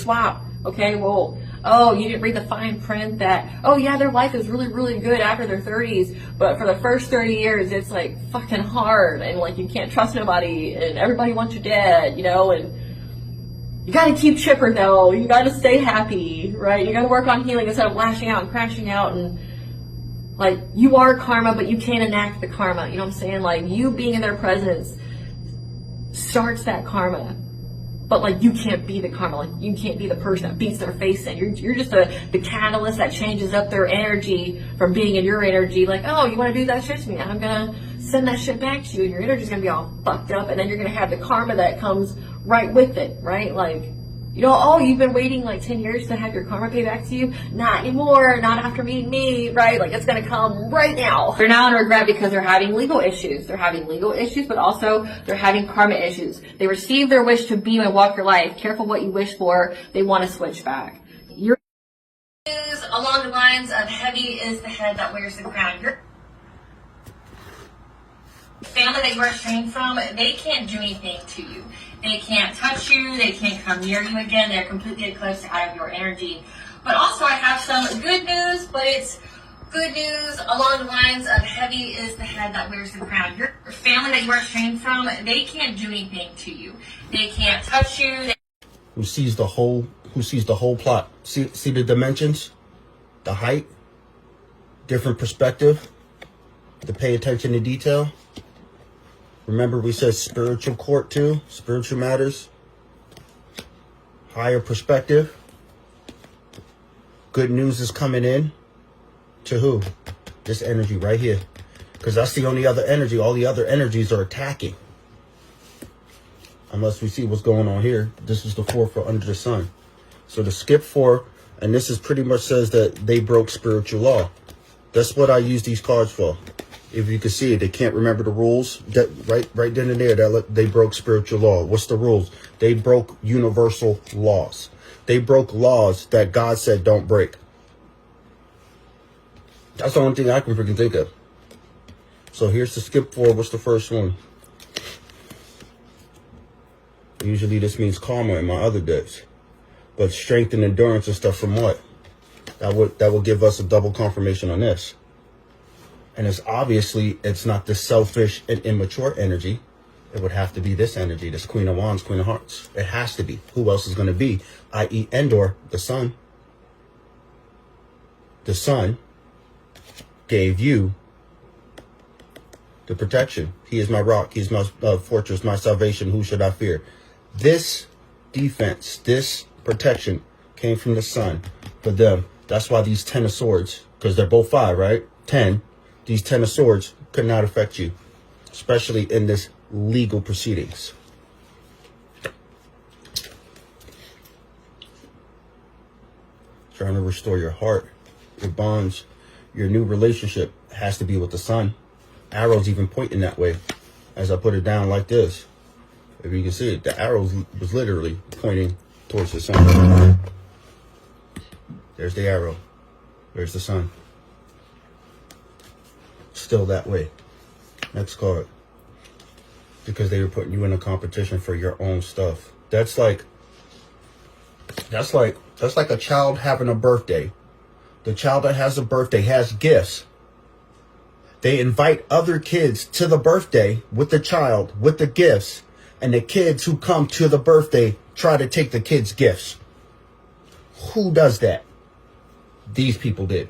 swap. Okay, well, oh, you didn't read the fine print that, oh yeah, their life is really, really good after their 30s, but for the first 30 years, it's like fucking hard, and like you can't trust nobody, and everybody wants you dead, you know, and you gotta keep chipper though, you gotta stay happy, right? You gotta work on healing instead of lashing out and crashing out, and like, you are karma, but you can't enact the karma, you know what I'm saying? Like, you being in their presence starts that karma. But like, you can't be the karma, like you can't be the person that beats their face in. You're just the catalyst that changes up their energy from being in your energy. Like, oh, you want to do that shit to me? I'm gonna send that shit back to you, and your energy's gonna be all fucked up, and then you're gonna have the karma that comes right with it, right? Like, you know, oh, you've been waiting like 10 years to have your karma pay back to you? Not anymore, not after meeting me, right? Like, it's gonna come right now. They're now in regret because they're having legal issues. They're having legal issues, but also they're having karma issues. They received their wish to be and walk your life. Careful what you wish for. They want to switch back. Your news along the lines of heavy is the head that wears the crown. Your family that you are estranged from, they can't do anything to you. They can't touch you, they can't come near you again, they're completely eclipsed out of your energy. But also I have some good news, but it's good news along the lines of heavy is the head that wears the crown. Your family that you are estranged from, they can't do anything to you. They can't touch you. Who sees the whole plot? See the dimensions, the height, different perspective, to pay attention to detail. Remember we said spiritual court too, spiritual matters, higher perspective. Good news is coming in to who? This energy right here. Because that's the only other energy. All the other energies are attacking. Unless we see what's going on here. This is the 4 for under the sun. So the skip 4, and this is pretty much says that they broke spiritual law. That's what I use these cards for. If you can see it, they can't remember the rules. That right then and there, they broke spiritual law. What's the rules? They broke universal laws. They broke laws that God said don't break. That's the only thing I can freaking think of. So here's the skip 4. What's the first one? Usually this means karma in my other decks. But strength and endurance and stuff from what? That would give us a double confirmation on this. And it's not the selfish and immature energy. It would have to be this energy, this Queen of Wands, Queen of Hearts. It has to be. Who else is going to be? I.e. Endor, the sun. The sun gave you the protection. He is my rock. He is my fortress, my salvation. Who should I fear? This defense, this protection came from the sun for them. That's why these 10 of swords, because they're both 5, right? 10. These 10 of swords could not affect you, especially in this legal proceedings. Trying to restore your heart, your bonds, your new relationship has to be with the sun. Arrows even pointing that way as I put it down like this. If you can see it, the arrow was literally pointing towards the sun. There's the arrow. There's the sun. Still that way. Next card. Because they were putting you in a competition for your own stuff. That's like a child having a birthday. The child that has a birthday has gifts. They invite other kids to the birthday with the child, with the gifts. And the kids who come to the birthday try to take the kids' gifts. Who does that? These people did.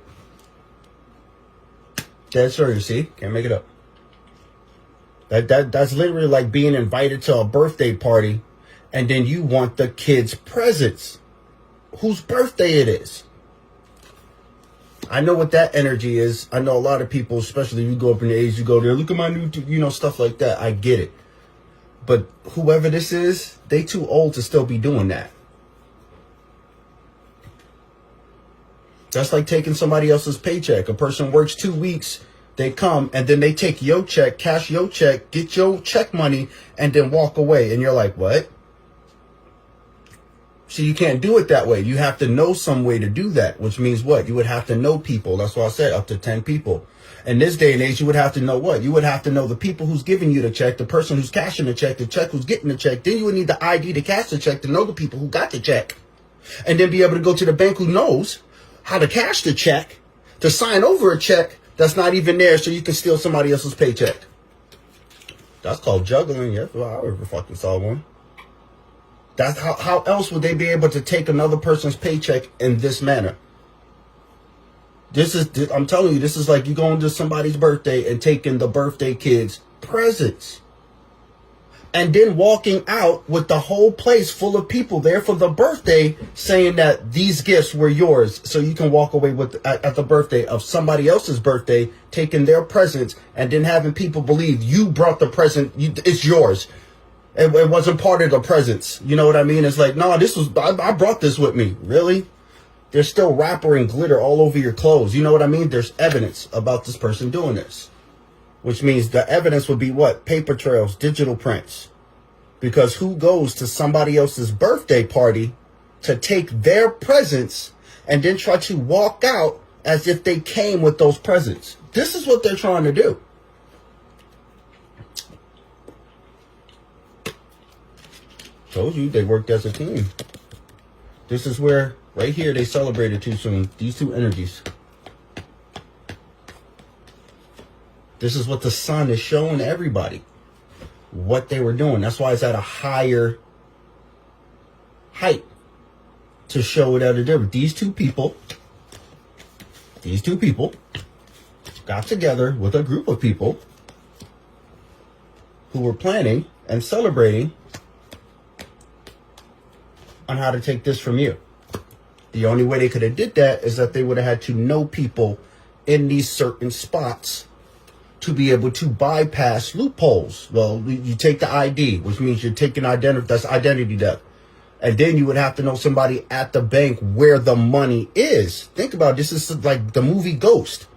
Dead serious, see? Can't make it up. That's literally like being invited to a birthday party and then you want the kids' presents. Whose birthday it is. I know what that energy is. I know a lot of people, especially if you go up in the age, you go there, look at my new, stuff like that. I get it. But whoever this is, they too old to still be doing that. That's like taking somebody else's paycheck. A person works 2 weeks, they come, and then they take your check, cash your check, get your check money, and then walk away. And you're like, what? See, you can't do it that way. You have to know some way to do that, which means what? You would have to know people. That's why I said up to 10 people. In this day and age, you would have to know what? You would have to know the people who's giving you the check, the person who's cashing the check who's getting the check. Then you would need the ID to cash the check to know the people who got the check. and then be able to go to the bank who knows how to cash the check, to sign over a check that's not even there so you can steal somebody else's paycheck. That's called juggling. Yeah, I ever fucking saw one. That's how else would they be able to take another person's paycheck in this manner? I'm telling you, this is like you going to somebody's birthday and taking the birthday kid's presents. And then walking out with the whole place full of people there for the birthday saying that these gifts were yours. So you can walk away with at the birthday of somebody else's birthday, taking their presents and then having people believe you brought the present. It's yours. It wasn't part of the presents. You know what I mean? It's like, no, I brought this with me. Really? There's still wrapper and glitter all over your clothes. You know what I mean? There's evidence about this person doing this. Which means the evidence would be what? Paper trails, digital prints. Because who goes to somebody else's birthday party to take their presents and then try to walk out as if they came with those presents? This is what they're trying to do. Told you they worked as a team. This is where, right here, they celebrated too soon. These two energies. This is what the sun is showing everybody. What they were doing. That's why it's at a higher height. To show it at a different. These two people got together with a group of people who were planning and celebrating on how to take this from you. The only way they could have did that is that they would have had to know people in these certain spots to be able to bypass loopholes. Well, you take the ID, which means you're taking that's identity theft. And then you would have to know somebody at the bank where the money is. Think about it. This is like the movie Ghost.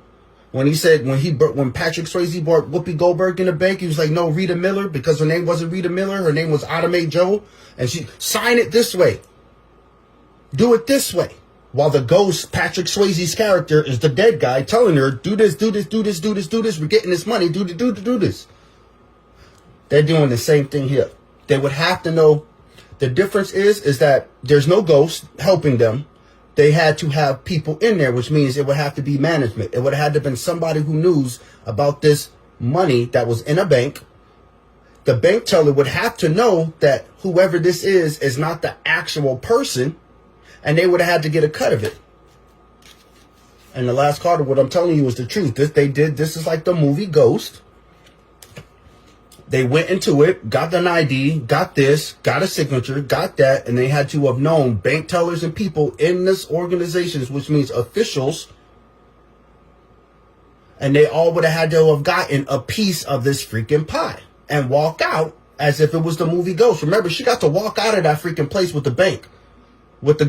When Patrick Swayze brought Whoopi Goldberg in the bank, he was like, no, Rita Miller, because her name wasn't Rita Miller. Her name was Automate Joe. And she sign it this way. Do it this way. While the ghost, Patrick Swayze's character, is the dead guy telling her, do this, do this, do this, do this, do this. We're getting this money. Do this. They're doing the same thing here. They would have to know. The difference is that there's no ghost helping them. They had to have people in there, which means it would have to be management. It would have had to have been somebody who knew about this money that was in a bank. The bank teller would have to know that whoever this is not the actual person. And they would have had to get a cut of it. And the last card of what I'm telling you is the truth. This is like the movie Ghost. They went into it, got an ID, got this, got a signature, got that, and they had to have known bank tellers and people in this organizations, which means officials. And they all would have had to have gotten a piece of this freaking pie and walk out as if it was the movie Ghost. Remember, she got to walk out of that freaking place with the bank. With the